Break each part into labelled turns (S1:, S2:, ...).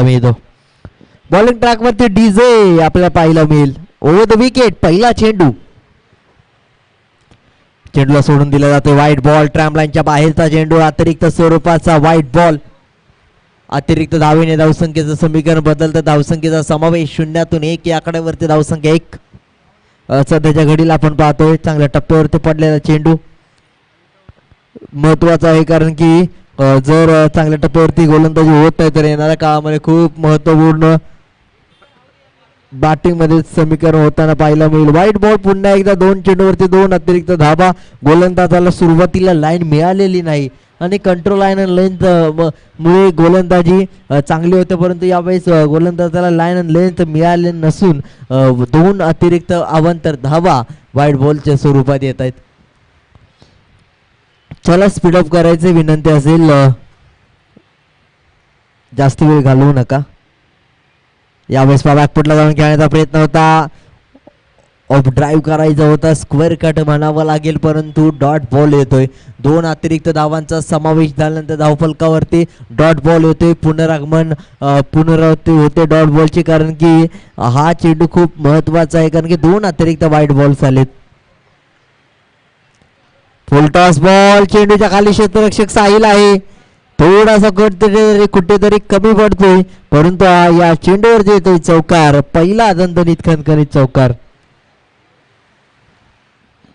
S1: मिळतो. Bowling track वरती DJ आपल्याला पाहायला मिळेल. ओव्हर द विकेट पहिला चेंडू, चेंडूला सोडून दिला जातो. व्हाईट बॉल, ट्रॅम्प लाईनच्या बाहेरचा चेंडू, अतिरिक्त स्वरूपाचा व्हाईट बॉल. अतिरिक्त धावेने धावसंख्येचं समीकरण बदलतं. धावसंख्येचा समावेश 0-1 या आकड्यावरती धावसंख्या 1 सध्याच्या घडीला आपण पाहतोय. चांगल्या टप्प्यावरती पडलेला चेंडू महत्वाचा आहे, कारण की जर चांगल्या टप्प्यावरती गोलंदाजी होत नाही तर येणाऱ्या काळामध्ये खूप महत्वपूर्ण बॅटिंग मध्ये समीकरण होताना पाहायला मिळेल. व्हाईट बॉल पुन्हा एकदा 2 चेंडूवरती 2 अतिरिक्त धाबा. गोलंदाजाला सुरुवातीला लाईन मिळालेली नाही आणि कंट्रोल लाईन आणि लेंथ मुळे गोलंदाजी चांगली होते, परंतु यावेळेस गोलंदाजाला लाईन आणि लेंथ मिळाले नसून 2 अतिरिक्त अवांतर धाबा व्हाईट बॉलच्या स्वरूपात येत आहेत. चला स्पीडअप करायचे विनंती असेल, जास्त वेळ घालवू नका. यावेळेस बॅकफुटला जाऊन खेळण्याचा प्रयत्न होता, ऑफ ड्राईव्ह करायचा होता, स्क्वेअर कट म्हणावं लागेल, परंतु डॉट बॉल येतोय. 2 अतिरिक्त धावांचा समावेश झाल्यानंतर धावफलकावरती डॉट बॉल येतोय. पुनरागमन पुनरावृत्ती होते डॉट बॉलची, कारण की हा चेंडू खूप महत्वाचा आहे, कारण की 2 अतिरिक्त व्हाईट बॉल्स आलेत. फुलटॉस बॉल, चेंडूच्या खाली क्षेत्ररक्षक साहिल आहे, थोडासा कुठेतरी कमी पडतोय, परंतु या चेंडूवरती येतोय चौकार. पहिला दणदणीत खणखणीत चौकार.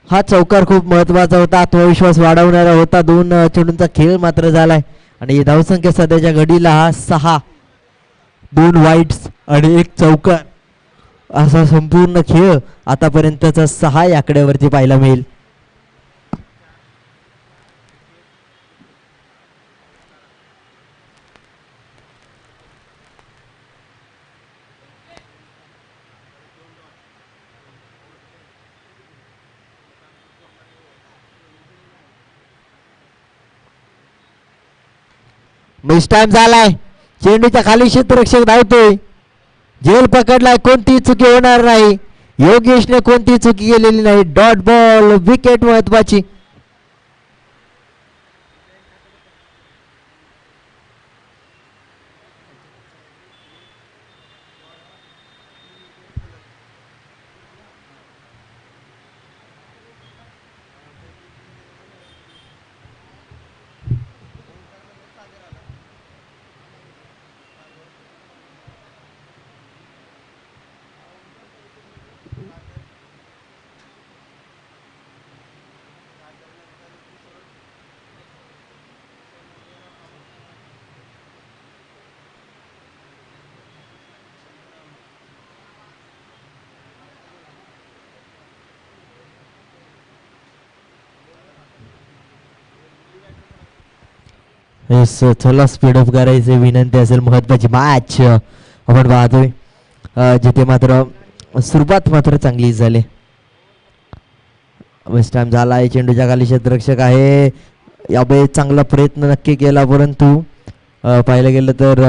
S1: हा चौकार खूप महत्वाचा होता, आत्मविश्वास वाढवणारा होता. 2 चेंडूंचा खेळ मात्र झालाय आणि धावसंख्या सध्याच्या घडीला हा 6, 2 वाईट्स आणि 1 चौकार असा संपूर्ण खेळ आतापर्यंतचा 6 या आकड्यावरती पाहायला मिळेल. मिस टाइम झालाय, चेंडूच्या खाली क्षेत्ररक्षक धावतोय, झेल पकडलाय, कोणतीही चुकी होणार नाही. योगेशने कोणतीही चुकी केलेली नाही. डॉट बॉल, विकेट महत्वाची. चला स्पीडअप करायचे विनंती असेल. महत्वाची मॅच आपण पाहतोय, जिथे मात्र सुरुवात मात्र चांगली झाली. वेस्ट टाइम झाला आहे, चेंडूच्या खाली क्षेत्ररक्षक आहे. यावेळी चांगला प्रयत्न नक्की केला, परंतु पाहिलं गेलं तर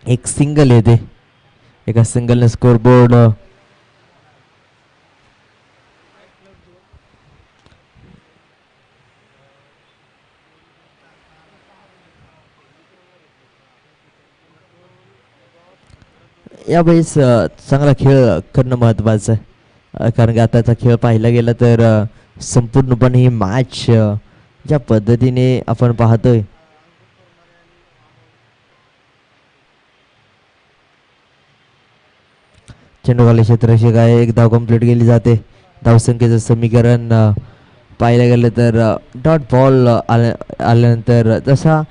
S1: एक सिंगल येते. एका सिंगलने स्कोरबोर्ड यावेळेस चांगला खेळ करणं महत्वाचं आहे, कारण की आताचा खेळ पाहिला गेला तर संपूर्णपणे ही मॅच ज्या पद्धतीने आपण पाहतोय, चेंडूवाले क्षेत्ररक्षक आहे, 1 धाव कंप्लीट केली जाते. धावसंख्येचं समीकरण पाहायला गेलं तर डॉट बॉल आल्यानंतर जसा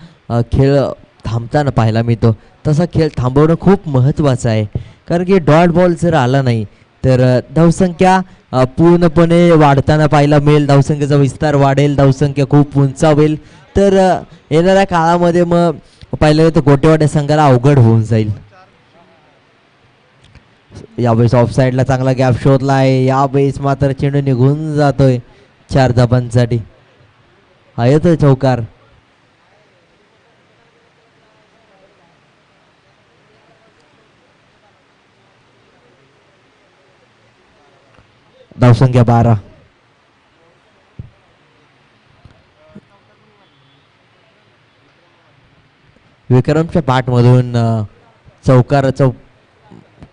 S1: खेळ थांबताना पाहायला मिळतो, तसा खेळ थांबवणं खूप महत्त्वाचं आहे, कारण की डॉट बॉल जर आला नाही तर धावसंख्या पूर्णपणे वाढताना पाहायला मिळेल. धावसंख्येचा विस्तार वाढेल, धावसंख्या खूप उंचावेल, तर येणाऱ्या काळामध्ये मग पाहिलं तर गोटेवाड्या संघाला अवघड होऊन जाईल. यावेळेस ऑफ साईडला चांगला गॅप शोधला आहे. यावेळेस मात्र चेंडू निघून जातोय 4 धाबांसाठी. हा येतोय चौकार. धावसंख्या 12. विक्रमच्या पाठमधून चौकाराचा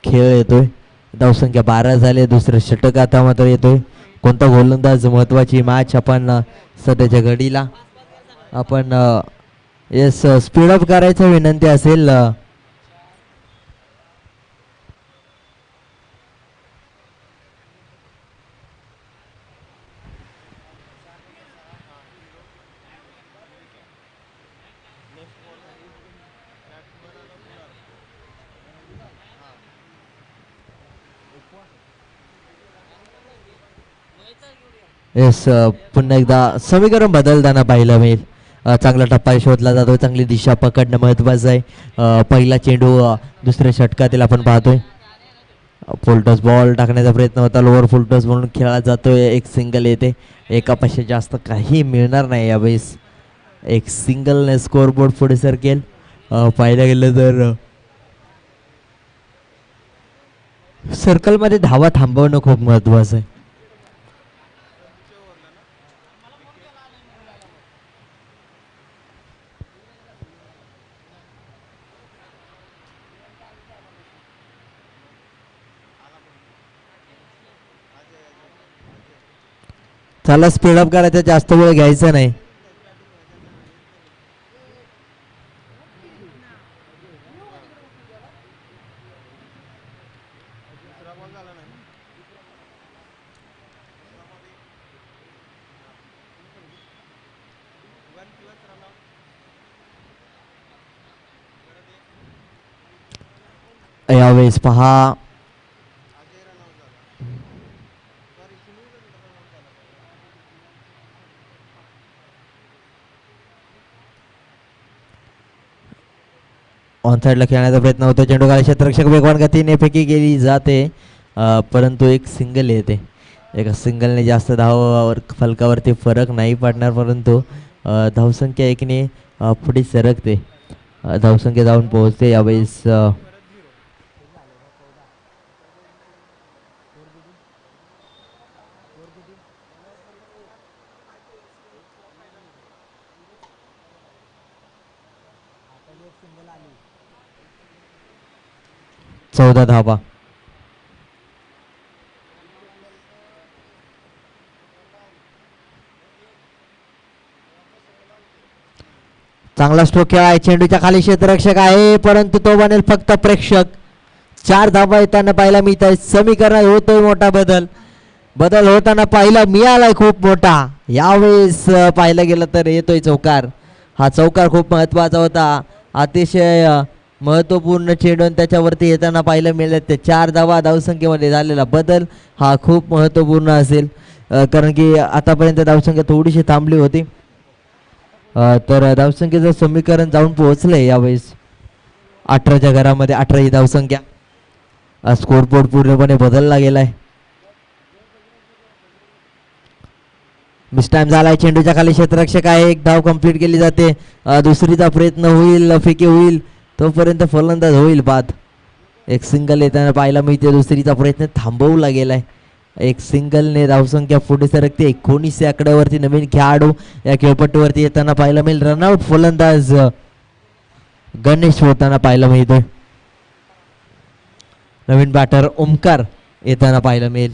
S1: खेळ येतोय. धावसंख्या 12 झाले. दुसरं षटक आता मात्र येतोय. कोणता गोलंदाज महत्वाची मॅच आपण सध्याच्या घडीला आपण येस स्पीडअप करायचं विनंती असेल. येस पुन्हा एकदा समीकरण बदलताना पाहायला मिळेल. चांगला टप्पा शोधला जातो. चांगली दिशा पकडणं महत्वाचं आहे. पहिला चेंडू दुसऱ्या षटकातील आपण पाहतोय. फुलटॉस बॉल टाकण्याचा प्रयत्न होता. लोअर फुलटॉस म्हणून खेळला जातोय. एक सिंगल येते. एकापेक्षा जास्त काही मिळणार नाही यावेळेस. एक सिंगलने स्कोअरबोर्ड पुढे सरकेल. पाहायला गेलं तर सर्कलमध्ये धावा थांबवणं खूप महत्वाचं आहे. चला स्पीडअप करायचं. जास्त वेळ घ्यायचा नाही. यावेळेस पहा ऑन साईडला खेळण्याचा प्रयत्न होतो. चेंडू खाली क्षेत्ररक्षक वेगवान गतीने फेकी गेली जाते. परंतु एक सिंगल येते. एका सिंगलने जास्त धावावर फलकावरती फरक नाही पडणार. परंतु धावसंख्या एकने पुढे सरकते. धावसंख्या जाऊन पोहोचते. यावेळेस चौदा धावा. चांगला स्ट्रोक खेळ आहे. चेंडूच्या खाली क्षेत्ररक्षक आहे परंतु तो बनेल फक्त प्रेक्षक. 4 धावा येताना पाहायला मिळत आहे. समीकरण होतोय मोठा बदल होताना पाहायला मिळालाय खूप मोठा. यावेळेस पाहायला गेलं तर येतोय चौकार. हा चौकार खूप महत्वाचा होता. अतिशय महत्वपूर्ण चेंडू त्याच्यावरती येताना पाहायला मिळेल. ते 4 धावा धावसंख्येमध्ये झालेला बदल हा खूप महत्वपूर्ण असेल. कारण की आतापर्यंत धावसंख्या थोडीशी थांबली होती. तर धावसंख्येचं समीकरण जाऊन पोहोचलंय यावेळेस 18च्या घरामध्ये. 18 ही धावसंख्या. स्कोरबोर्ड पूर्णपणे बदलला गेलाय. मिस टाइम झालाय. चेंडूच्या खाली क्षेत्ररक्षक आहे. एक धाव कंप्लीट केली जाते. दुसरीचा प्रयत्न होईल. फेकी होईल तोपर्यंत फलंदाज होईल बाद. एक सिंगल येताना पाहायला मिळते. दुसरीचा प्रयत्न थांबवला गेलाय. एक सिंगलने धावसंख्या पुढे सरकते. 19 या आकड्यावरती नवीन खेळाडू या खेळपट्टीवरती येताना पाहायला मिळेल. रनआउट फलंदाज गणेश होताना पाहायला मिळतोय. नवीन बॅटर ओमकार येताना पाहायला मिळेल.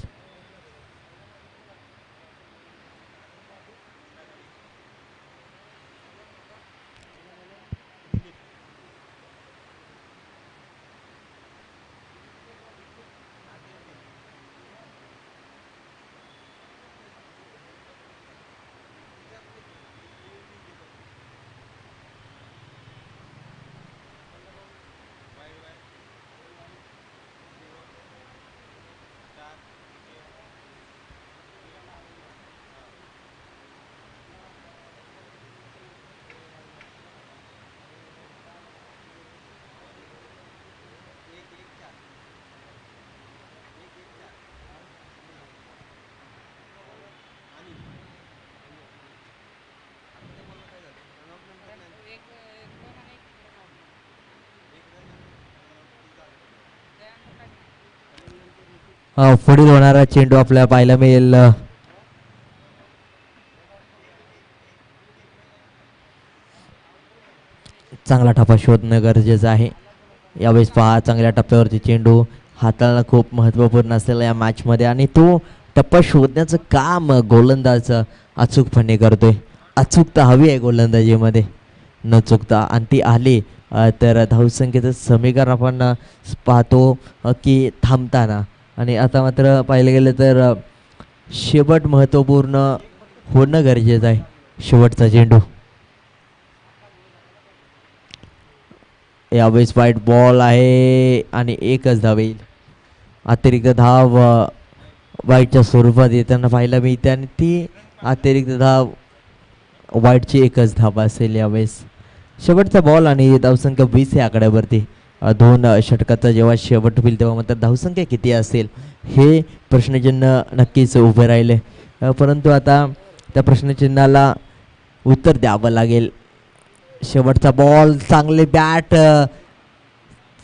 S1: पुढील होणारा चेंडू आपल्याला पाहायला मिळेल. चांगला टप्पा शोधणं गरजेचं आहे. यावेळेस पहा चांगल्या टप्प्यावरती चेंडू हाताळणं खूप महत्त्वपूर्ण असलेला या मॅचमध्ये आणि तो टप्पा शोधण्याचं काम गोलंदाज अचूकपणे करतोय. अचूकता हवी आहे गोलंदाजीमध्ये न चुकता आणि ती आली तर धावसंख्येचं समीकरण आपण पाहतो की थांबताना. आणि आता मात्र पाहिलं गेलं तर शेवट महत्त्वपूर्ण होणं गरजेचं आहे. शेवटचा चेंडू यावेळेस वाईट बॉल आहे आणि एकच धाव येईल. अतिरिक्त धाव वाईटच्या स्वरूपात येताना पाहायला मिळते आणि ती अतिरिक्त धाव वाईटची एकच धाव असेल. यावेळेस शेवटचा बॉल आणि धावसंख्या 20 या आकड्यावरती. 2 षटकाचा जेव्हा शेवट होईल तेव्हा मात्र धावसंख्या किती असेल हे प्रश्नचिन्ह नक्कीच उभे राहिले. परंतु आता त्या प्रश्नचिन्हाला उत्तर द्यावं लागेल. शेवटचा बॉल चांगले बॅट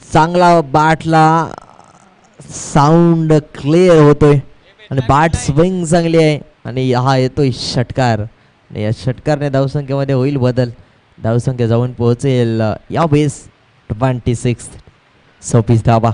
S1: चांगला बॅटला साऊंड क्लिअर होतोय आणि बॅट स्विंग चांगली आहे आणि हा येतोय षटकार आणि या षटकारने धावसंख्येमध्ये होईल बदल. धावसंख्या जाऊन पोहोचेल या बेस 26 26 धावा.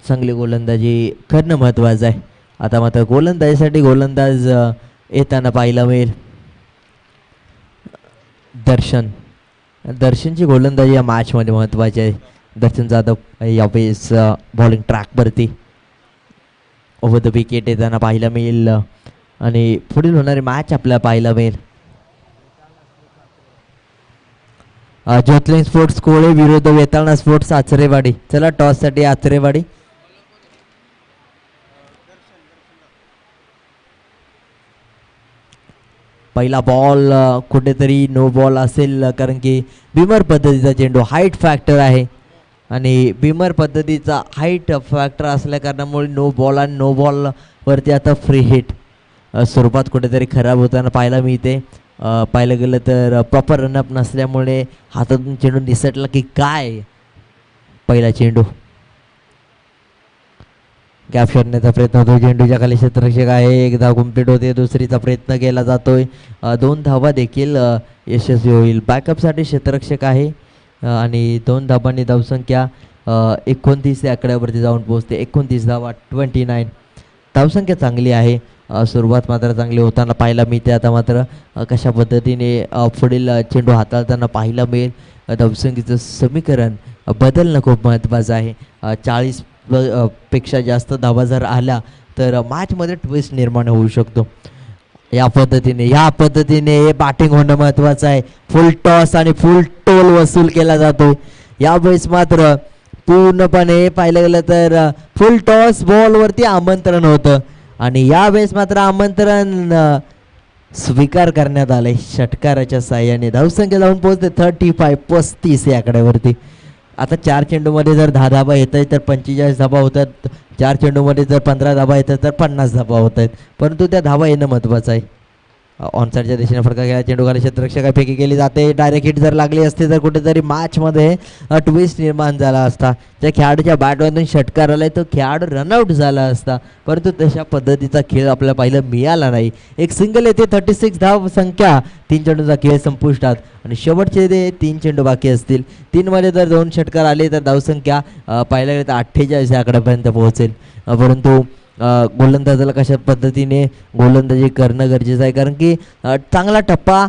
S1: चांगली गोलंदाजी करणं महत्त्वाचं आहे. आता मात्र गोलंदाजीसाठी गोलंदाज येताना पाहायला मिळेल. दर्शनची गोलंदाजी या मॅचमध्ये महत्त्वाची आहे. दर्शन जाधव यावेळेस बॉलिंग ट्रॅकवरती ओव्हर द विकेट येताना पाहायला मिळेल आणि पुढील होणारी मॅच आपल्याला पाहायला मिळेल. ज्योतिर्लिंग स्पोर्ट्स कोळे विरुद्ध वेताळा स्पोर्ट्स आचरेवाडी. चला टॉससाठी आचरेवाडी. पहिला बॉल कुठेतरी नो बॉल असेल कारण की बिमर पद्धतीचा चेंडू हाईट फॅक्टर आहे आणि बिमर पद्धतीचा हाईट फॅक्टर असल्या कारणामुळे नो बॉल आणि नो बॉलवरती आता फ्री हिट स्वरूपात कुठेतरी खराब होताना पाहायला मिळते. पाहिलं गेलं तर प्रॉपर रनअप नसल्यामुळे हातातून चेंडू निसटला की काय. पहिला चेंडू गॅप शोधण्याचा प्रयत्न होतो. चेंडूच्या खाली क्षेत्ररक्षक आहे. एक धाव कम्प्लीट होते. दुसरीचा प्रयत्न केला जातोय. 2 धावा देखील यशस्वी होईल. बॅकअपसाठी क्षेत्ररक्षक आहे आणि 2 धावांनी धावसंख्या 29 या आकड्यावरती जाऊन पोहोचते. 29 धावा 29. धावसंख्या चांगली आहे. सुरुवात मात्र चांगली होताना पाहायला मिळते. आता मात्र कशा पद्धतीने पुढील चेंडू हाताळताना पाहायला मिळेल. धावसंख्येचं समीकरण बदलणं खूप महत्त्वाचं आहे. 40 पेक्षा जास्त धावा जर आल्या तर मॅचमध्ये ट्विस्ट निर्माण होऊ शकतो. या पद्धतीने बॅटिंग होणं महत्त्वाचं आहे. फुल टॉस आणि फुल टोल वसूल केला जातो. यावेळेस मात्र पूर्णपणे पाहिलं गेलं तर फुल टॉस बॉलवरती आमंत्रण होतं आणि यावेळेस मात्र आमंत्रण स्वीकार करण्यात आले षटकाराच्या साह्याने. धावसंख्या जाऊन पोहोचते 35 या आकड्यावरती. आता 4 चेंडूमध्ये जर 10 धाबा येत आहेत तर 45 धाबा होतात. 4 चेंडूमध्ये जर 15 धाबा येतात तर 50 धाबा होत आहेत. परंतु त्या धाबा येणं महत्त्वाचं आहे. ऑनसाईडच्या दिशेने फटका गेला. चेंडू खाली क्षेत्ररक्षक फेकी केली जाते. डायरेक्ट हिट जर लागली असते तर कुठेतरी मॅचमध्ये ट्विस्ट निर्माण झाला असता. त्या खेळाडूच्या बॅटमधून षटकार आलाय तो खेळाडू रनआउट झाला असता. परंतु तशा पद्धतीचा खेळ आपल्याला पाहायला मिळाला नाही. एक सिंगल येते. 36 धाव संख्या. 3 चेंडूचा खेळ संपुष्टात आणि शेवटचे ते 3 चेंडू बाकी असतील. 3 मध्ये जर 2 षटकार आले तर धावसंख्या पाहायला गेलं तर 48 या आकड्यापर्यंत पोहोचेल. परंतु गोलंदाजाला कशा पद्धतीने गोलंदाजी करणं गरजेचं आहे कारण की चांगला टप्पा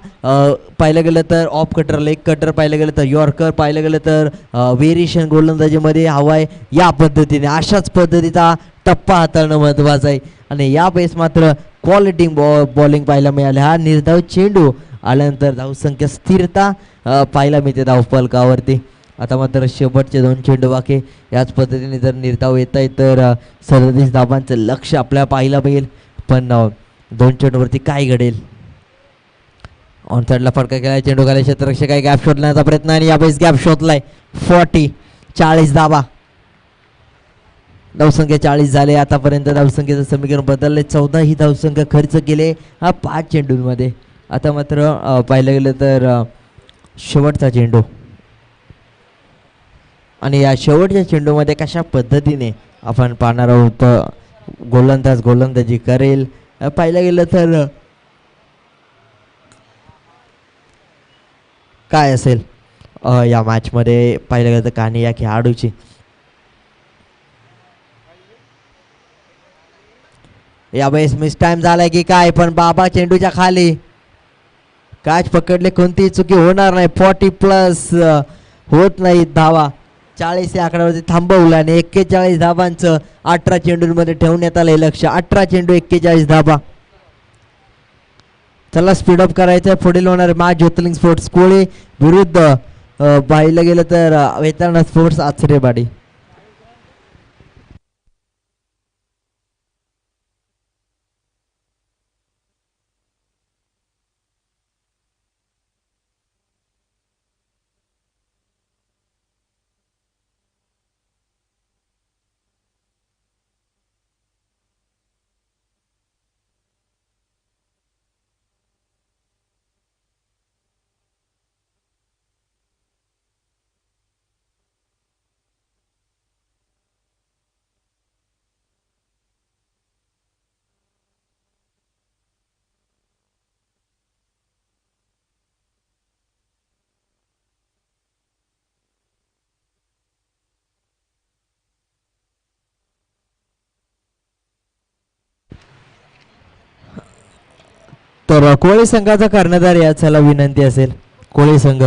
S1: पाहिलं गेलं तर ऑफ कटर, लेग कटर पाहिलं गेलं तर यॉर्कर, पाहिलं गेलं तर व्हेरिएशन गोलंदाजीमध्ये हवा आहे. या पद्धतीने अशाच पद्धतीचा टप्पा हाताळणं महत्त्वाचं आहे आणि या वेळेस मात्र क्वालिटी बॉलिंग पाहायला मिळाले. हा निर्धाव चेंडू आल्यानंतर धावसंख्या स्थिरता पाहायला मिळते धावफलकावरती. आता मात्र शेवटचे 2 चेंडू बाकी. याच पद्धतीने जर निर्धाव येत आहे तर 37 धावांचं लक्ष आपल्याला पाहायला मिळेल. पण 2 चेंडूवरती काय घडेल. ऑनसाईडला फटका केला. चेंडू खाली क्षेत्ररक्षक आहे. गॅप शोधण्याचा प्रयत्न आणि यावेळेस गॅप शोधलाय. 40 धावा. धावसंख्या 40 झाले. आतापर्यंत धावसंख्येचं समीकरण बदलले. 14 ही धावसंख्या खर्च केले 5 चेंडूंमध्ये. आता मात्र पाहिलं गेलं तर शेवटचा चेंडू आणि या शेवटच्या चेंडूमध्ये कशा पद्धतीने आपण पाहणार आहोत गोलंदाजी करेल. पाहिलं गेलं तर काय असेल या मॅचमध्ये पाहिलं गेलं तर कहाणी या खेळाडूची. यावेळेस मिस टाइम झालाय की काय, पण बाबा चेंडूच्या खाली कॅच पकडले, कोणतीही चुकी होणार नाही. 40+ होत नाही धावा. 40 या आकड्यावरती थांबवलं आणि 41 धावांचं 18 चेंडूंमध्ये ठेवण्यात आलंय लक्ष. 18 चेंडू 41 धाबा. चला स्पीडअप करायचं. पुढील होणार मॅच ज्योतिर्लिंग स्पोर्ट्स कोळी विरुद्ध पाहिलं गेलं तर वेताळा स्पोर्ट्स आचरेवाडी. तर कोळी संघाचा कर्णधार याच्याला विनंती असेल. कोळी संघ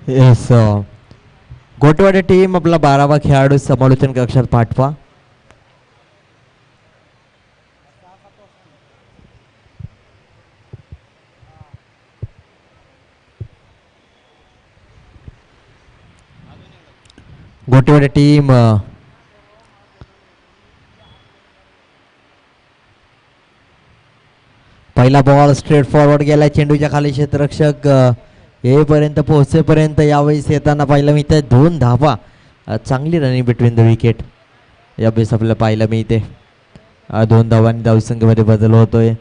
S1: येस. गोटवाडे टीम आपला 12वा खेळाडू समालोचन कक्षात पाठवा. गोटेवाडे टीम पहिला बॉल स्ट्रेट फॉरवर्ड गेला चेंडूच्या खाली. क्षेत्ररक्षक येईपर्यंत पोहोचेपर्यंत यावेळेस येताना पाहिलं मी 2 धावा. चांगली रनिंग बिटवीन द विकेट यावेळेस आपल्याला पाहायला मिळते. दोन धावांनी धावसंख्येमध्ये बदल होतोय.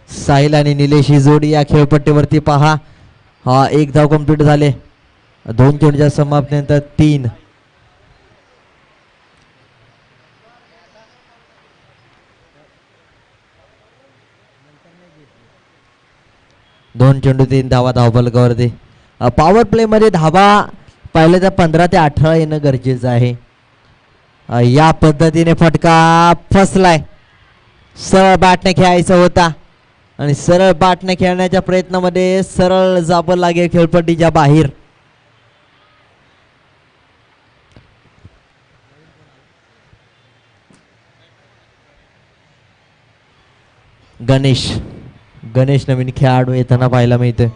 S1: साहिल आणि निलेश ही जोडी या खेळपट्टीवरती पहा. हा एक धाव कंप्लीट झाले. दोन चेंडूच्या समाप्तीनंतर 3. दोन चेंडू 3 धावा धावफलकावरती. पॉवर प्ले मध्ये धावा पाहिलं तर 15 ते 18 येणं गरजेचं आहे. या पद्धतीने फटका फसलाय. सरळ बॅटने खेळायचा होता आणि सरळ बॅटने खेळण्याच्या प्रयत्नामध्ये सरळ जावं लागेल खेळपट्टीच्या बाहेर. गणेश नवीन खेळाडू येताना पाहायला मिळतोय.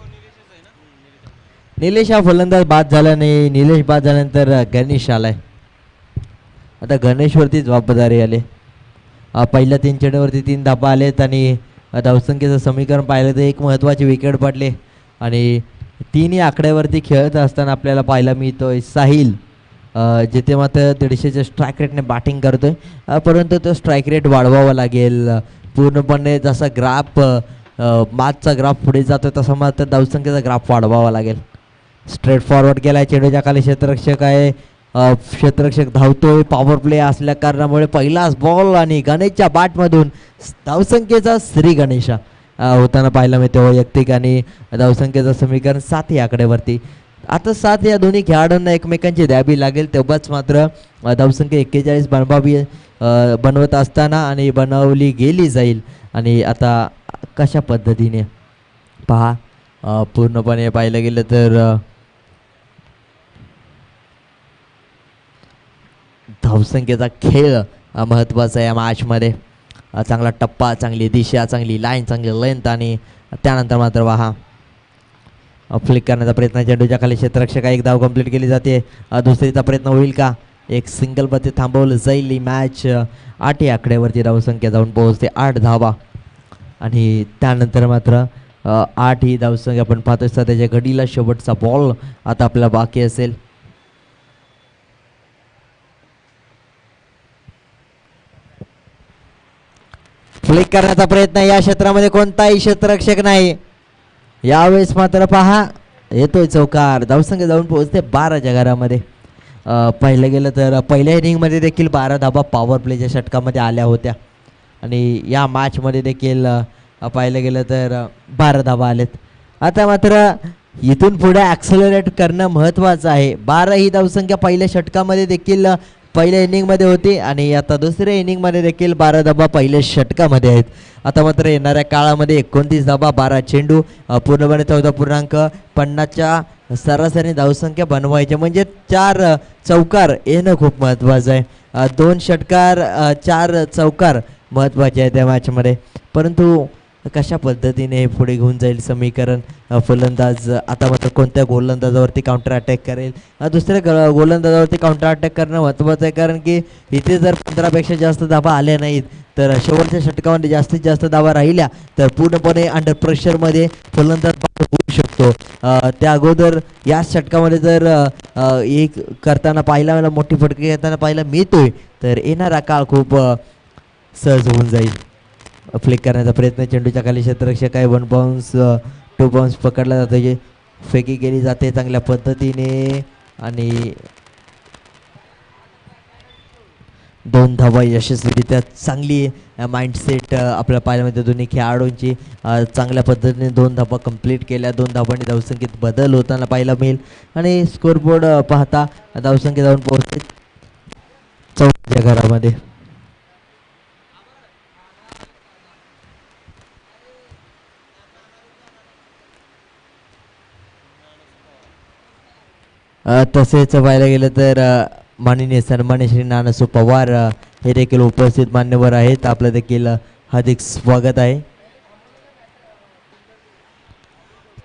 S1: निलेश हा फलंदाज बाद झाला नाही. निलेश बाद झाल्यानंतर गणेश आलाय. आता गणेशवरती जबाबदारी आली. पहिल्या 3 चेंडूवरती 3 धाबा आलेत आणि धावसंख्येचं समीकरण पाहिलं तर एक महत्त्वाची विकेट पडले आणि 3ही आकड्यावरती खेळत असताना आपल्याला पाहायला मिळतोय साहिल जिथे मात्र 150च्या स्ट्राईक रेटने बॅटिंग करतोय. परंतु तो स्ट्राईक रेट वाढवावा लागेल. पूर्णपणे जसा ग्राफ मागचा ग्राफ पुढे जातोय तसा मात्र धावसंख्येचा ग्राफ वाढवावा लागेल. स्ट्रेट फॉरवर्ड केलाय. चेंडूच्या खाली क्षेत्ररक्षक आहे. क्षेत्ररक्षक धावतोय. पॉवर प्ले असल्या कारणामुळे पहिलाच बॉल आणि गणेशच्या बॅटमधून धावसंख्येचा श्री गणेशा होताना पाहायला मिळते वैयक्तिक आणि धावसंख्येचं समीकरण 7 या आकड्यावरती. आता 7 या दोन्ही खेळाडूंना एकमेकांची द्यावी लागेल तेव्हाच मात्र धावसंख्या 41 बनवत असताना आणि बनवली गेली जाईल. आणि आता कशा पद्धतीने पहा पूर्णपणे पाहिलं गेलं तर धावसंख्येचा खेळ महत्त्वाचा आहे या मॅचमध्ये. चांगला टप्पा, चांगली दिशा, चांगली लाईन, चांगली लेंथ आणि त्यानंतर मात्र पहा फ्लिक करण्याचा प्रयत्न. चेंडूच्या खाली क्षेत्ररक्षक एक धाव कंप्लीट केली जाते. दुसरीचा प्रयत्न होईल का? एक सिंगल बत्ती थांबवलं जाईल. ही मॅच 8 या आकड्यावरती धावसंख्या जाऊन पोहोचते 8 धावा आणि त्यानंतर मात्र 8 ही धावसंख्या आपण पाहतोय. त्याच्या घडीला शेवटचा बॉल आता आपल्याला बाकी असेल. फ्लिक करण्याचा प्रयत्न. या क्षेत्रामध्ये कोणताही क्षेत्ररक्षक नाही. यावेळेस मात्र पहा येतोय चौकार. धावसंख्या जाऊन पोहोचते 12च्या घरामध्ये. पाहिलं गेलं तर पहिल्या इनिंगमध्ये देखील 12 धाबा पॉवर प्लेच्या षटकामध्ये आल्या होत्या आणि या मॅचमध्ये देखील पाहिलं गेलं तर 12 धाबा आलेत. आता मात्र इथून पुढे ॲक्सेलरेट करणं महत्त्वाचं आहे. 12 ही धावसंख्या पहिल्या षटकामध्ये देखील पहिल्या इनिंगमध्ये होती आणि आता दुसऱ्या इनिंगमध्ये देखील 12 धाबा पहिल्या षटकामध्ये आहेत. आता मात्र येणाऱ्या काळामध्ये 29 धाबा 12 चेंडू पूर्णपणे 14.50च्या सरासरी धावसंख्या बनवायच्या म्हणजे 4 चौकार येणं खूप महत्त्वाचं आहे. 2 षटकार 4 चौकार महत्त्वाचे आहे त्या मॅचमध्ये. परंतु कशा पद्धतीने पुढे घेऊन जाईल समीकरण फलंदाज. आता मात्र कोणत्या गोलंदाजावरती काउंटर अटॅक करेल? दुसऱ्या गोलंदाजावरती काउंटर अटॅक करणं महत्त्वाचं आहे कारण की इथे जर 15पेक्षा जास्त धाबा आल्या नाहीत तर शेवटच्या षटकामध्ये जास्तीत जास्त धाबा राहिल्या तर पूर्णपणे अंडर प्रेशरमध्ये फलंदाज होऊ शकतो. त्या अगोदर या षटकामध्ये जर एक करताना पाहायला मोठी फटके घेताना पाहायला मिळतोय तर येणारा काळ खूप सहज होऊन जाईल. फ्लिक करण्याचा प्रयत्न. चेंडूच्या खाली क्षेत्ररक्षक आहे. 1 बाउन्स 2 बाउन्स पकडला जातो. फेकी केली जाते चांगल्या पद्धतीने आणि 2 धावा यशस्वीरित्या. चांगली माइंडसेट आपल्याला पाहायला मिळते दोन्ही खेळाडूंची. चांगल्या पद्धतीने 2 धावा कंप्लीट केल्या. 2 धावांनी धावसंख्येत बदल होताना पाहायला मिळेल आणि स्कोरबोर्ड पाहता धावसंख्या जाऊन पोहोचते 14च्या घरामध्ये. तसेच पाहायला गेलं तर माननीय सन्मान्य श्री नानासू पवार हे देखील उपस्थित मान्यवर आहेत. आपलं देखील हार्दिक स्वागत आहे.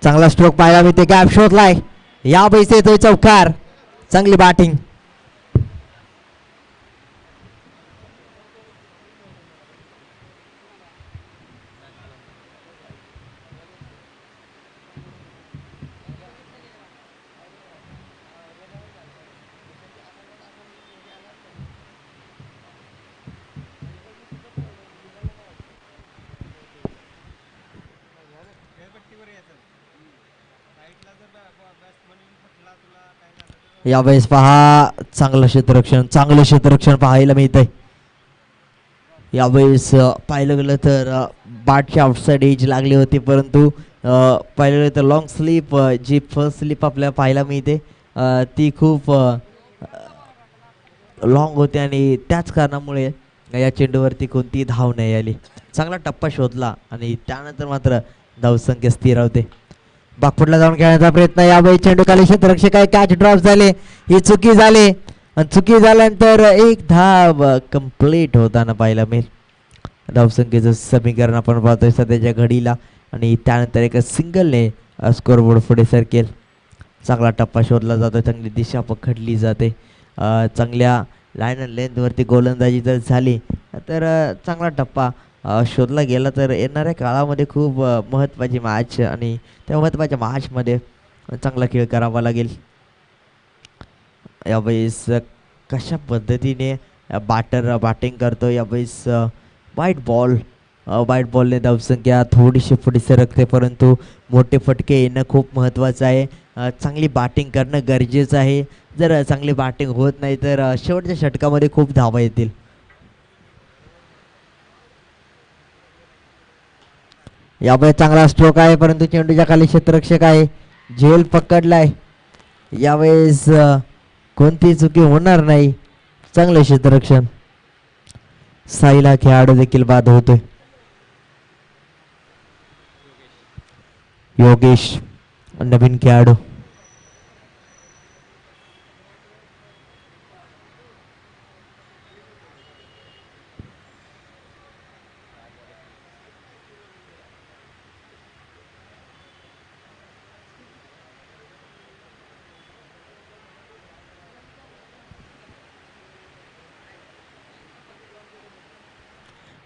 S1: चांगला स्ट्रोक पाहायला मिळते. गॅप शोधलाय. या बैसे येतोय चौकार. चांगली बॅटिंग. यावेळेस पहा चांगलं क्षेत्ररक्षण पाहायला मिळतंय. यावेळेस पाहिलं गेलं तर बॅटच्या आउटसाइड एज लागली होती, परंतु पाहिलं गेलं तर लॉंग स्लीप जी फर्स्ट स्लीप आपल्याला पाहायला मिळते ती खूप लॉंग होते आणि त्याच कारणामुळे या चेंडूवरती कोणतीही धाव नाही आली. चांगला टप्पा शोधला आणि त्यानंतर मात्र धावसंख्या स्थिर होते. बागफुटला जाऊन खेळण्याचा प्रयत्न, यावेळी चेंडू खाली क्षेत्ररक्षक आहे, कॅच ड्रॉप झाले, ही चुकी झाली आणि चुकी झाल्यानंतर एक धाव कंप्लीट होताना पाहायला मिळेल. धावसंख्येचं समीकरण आपण पाहतोय सध्याच्या घडीला आणि त्यानंतर एका सिंगलने स्कोरबोर्ड पुढे सरकेल. चांगला टप्पा शोधला जातो, चांगली दिशा पकडली जाते. चांगल्या लाईन अँड लेंथवरती गोलंदाजी जर झाली तर चांगला टप्पा शोधला गेला तर येणाऱ्या काळामध्ये खूप महत्त्वाची मॅच आणि त्या महत्त्वाच्या मॅचमध्ये चांगला खेळ करावा लागेल. यावेळेस कशा पद्धतीने बॅटिंग करतो, यावेळेस वाईट बॉलने धावसंख्या थोडीशी पुढे सरकते, परंतु मोठे फटके येणं खूप महत्त्वाचं आहे. चांगली बॅटिंग करणं गरजेचं आहे. जर चांगली बॅटिंग होत नाही तर शेवटच्या षटकामध्ये खूप धावा येतील. यावेळेस चांगला स्ट्रोक आहे, परंतु चेंडूच्या खाली क्षेत्ररक्षक आहे, झेल पकडलाय. यावेळेस कोणती चुकी होणार नाही. चांगलं क्षेत्ररक्षण, साईला खेळाडू देखील बाद होतोय. योगेश नवीन खेळाडू.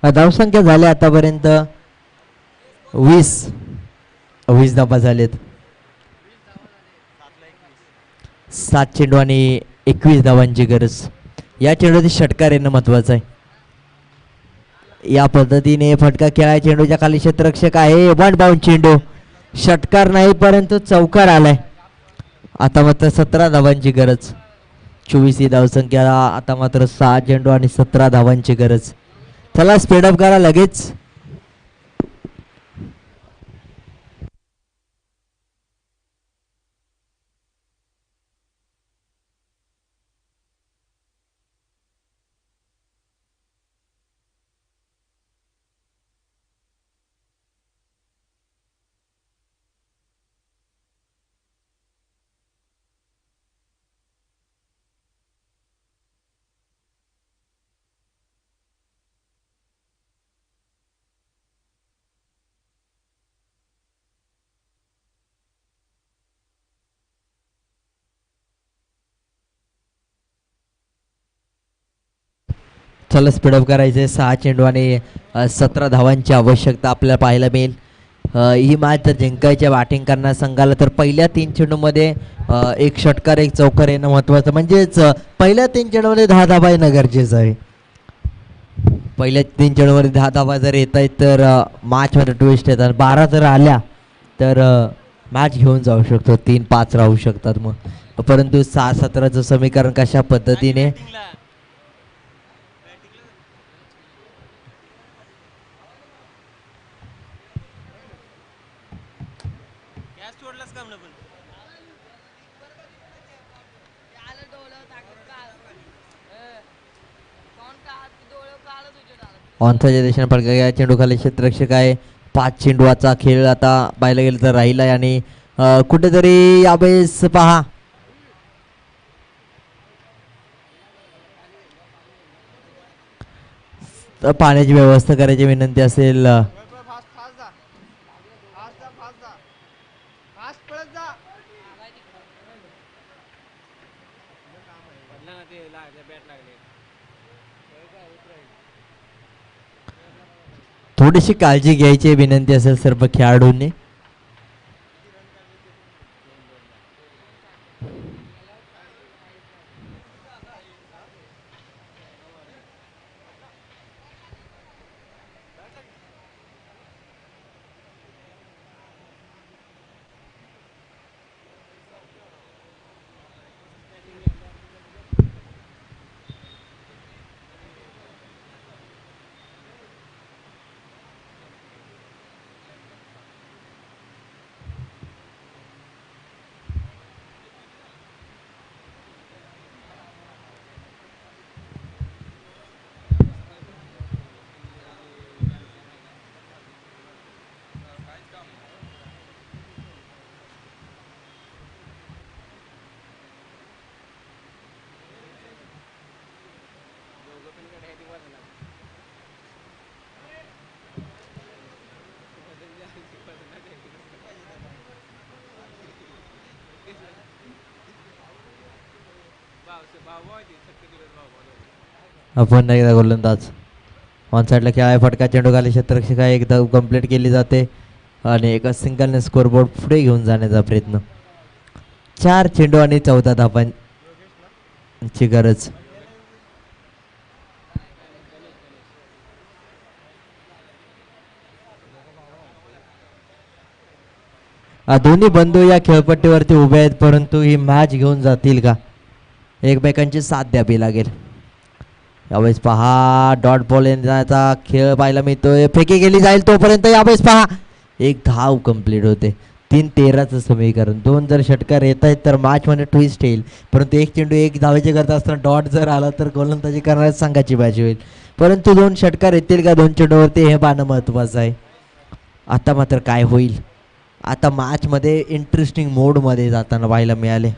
S1: धावसंख्या झाल्या आतापर्यंत 20 धावा झालेत. 7 चेंडू आणि 21 धावांची गरज. या चेंडूची षटकार येणं महत्वाचं आहे. या पद्धतीने फटका खेळाय, चेंडूच्या खाली क्षेत्ररक्षक आहे, वन बाउंड चेंडू, षटकार नाही परंतु चौकार आलाय. आता मात्र 17 धावांची गरज. 24 ही धावसंख्या, आता मात्र 6 चेंडू आणि 17 धावांची गरज. चला स्पीडअप करा लगेच. चला स्पीडअप करायचे. 6 चेंडू आणि 17 धावांची आवश्यकता आपल्याला पाहायला मिळेल. ही मॅच जर जिंकायच्या बॅटिंग करणार संघाला तर पहिल्या 3 चेंडूमध्ये एक षटकार एक चौकार येणं महत्त्वाचं, म्हणजेच पहिल्या 3 चेंडूमध्ये 10 धावा येणं गरजेचं आहे. पहिल्या 3 चेंडूमध्ये 10 धावा जर येत आहेत तर मॅचमध्ये ट्विस्ट येतात. 12 जर आल्या तर मॅच घेऊन जाऊ शकतो, 3-5 राहू शकतात मग. परंतु 6-17चं समीकरण कशा पद्धतीने ऑनसाईडच्या दिशेने फटका घ्या, चेंडू खाली क्षेत्ररक्षक आहे. 5 चेंडूचा खेळ आता पाहायला गेलं तर राहिला आहे आणि कुठेतरी यावेळेस पहा पाण्याची व्यवस्था करायची विनंती असेल. थोडीशी काळजी घ्यायची विनंती असेल सर्व खेळाडूंनी. आपण एकदा गोलंदाज ऑन साईडला खेळाय फटका चेंडू खाली क्षेत्ररक्षक आहे एकदा कंप्लीट केली जाते आणि एका सिंगलने स्कोरबोर्ड पुढे घेऊन जाण्याचा प्रयत्न 4 चेंडू आणि 14 धावांची गरज दोन्ही बंधू या खेळपट्टीवरती उभे आहेत परंतु ही मॅच घेऊन जातील का एकमेकांची साथ द्यावी लागेल यावेळेस पहा डॉट बॉल येण्याचा खेळ पाहायला मिळतोय फेकी गेली जाईल तोपर्यंत यावेळेस पहा एक धाव कंप्लीट होते 3-13चं समीकरण 2 जर षटकार येत आहेत तर मॅचमध्ये ट्विस्ट येईल परंतु एक चेंडू एक धावेची करत असताना डॉट जर आला तर गोलंदाजी करणाऱ्या संघाची बाजी होईल परंतु 2 षटकार येतील का 2 चेंडूवरती हे पाहणं महत्त्वाचं आहे आता मात्र काय होईल आता मॅचमध्ये इंटरेस्टिंग मोडमध्ये जाताना पाहायला मिळाले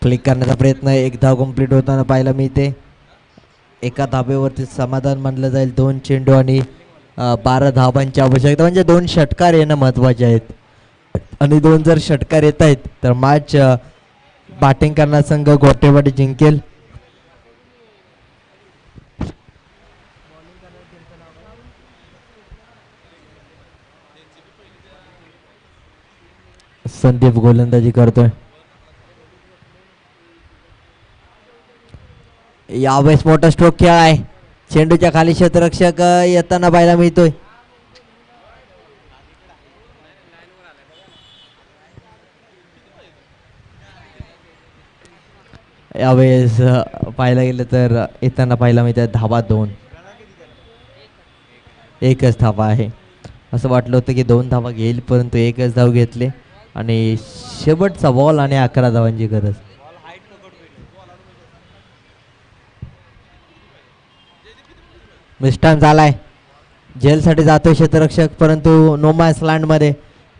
S1: क्लिक करण्याचा प्रयत्न एक धाव कंप्लीट होताना पाहायला मिळते एका धाब्यावरती समाधान मानलं जाईल 2 चेंडू आणि 12 धावांची आवश्यकता म्हणजे 2 षटकार येणं महत्त्वाचे आहेत आणि 2 जर षटकार येत आहेत तर मॅच बॅटिंग करणारा संघ गोटेवाडी जिंकेल संदीप गोलंदाजी करतोय यावेळेस मोठा स्ट्रोक खेळ आहे चेंडूच्या खाली क्षेत्ररक्षक येताना पाहायला मिळतोय यावेळेस पाहायला गेलं तर येताना पाहायला मिळतं धावा 2 एकच धावा आहे असं वाटलं होतं की 2 धावा घेईल परंतु एकच धाव घेतले आणि शेवटचा बॉल आणि 11 धावांची गरज मिस्टान झालाय जेलसाठी जातोय क्षेत्ररक्षक परंतु नो मॅच लँड मध्ये